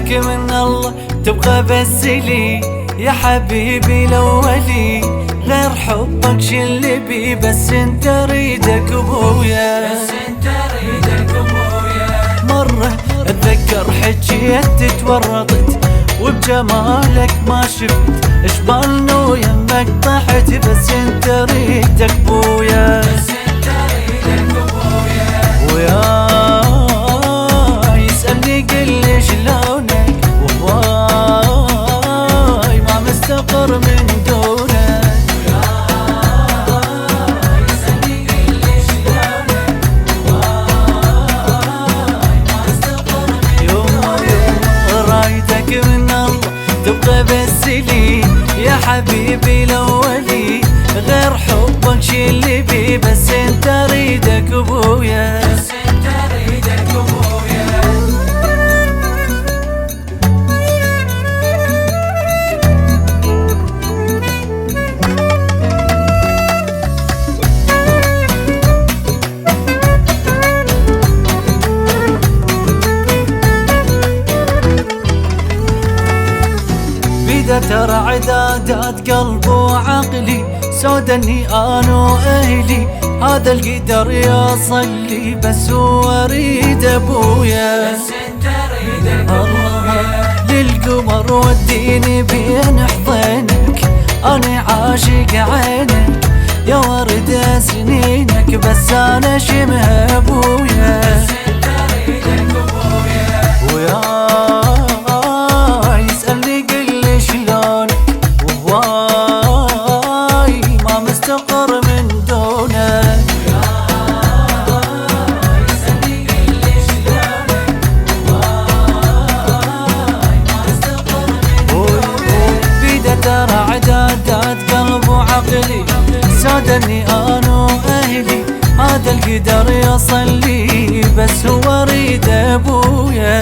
رايدك من الله تبقى بس لي يا حبيبي الأولي، غير حبك شل بي بس انت ريدك ابويا، بس انت ريدك ابويا. مرة اتذكر حجيت تورطت وبجمالك ما شفت اشبالنا ويمك طحت بس انت ريدك ابويا، بس انت ريدك ابويا. ويا يسألني قل شلونك وهواي ما مستقر من دونك، يسألني قل شلونك وهواي ما مستقر من يوم رايدك من الله تبقى بس لي يا حبيبي الأولي، غير حبك شل بي بس انت ريدك ابويا، بس انت ريدك ابويا. ترى عدادات قلب وعقلي سودني انا واهلي، هذا القدر يوصل لي بس هو اريد ابويا، بس انت ريدك ابويا. للقمر وديني بين حضنك انا عاشق عينك يا ورد سنينك بس انا شبه ابويا، بس انت ريدك ابويا. ويا يسألني قل شلونك وهواي ما مستقر من دونك، يسألني قل شلونك وهواي ما مستقر من دونك. بيده ترى عدادات قلب وعقلي سادني انا واهلي، هذا القدر يوصل لي بس هو اريد ابويا.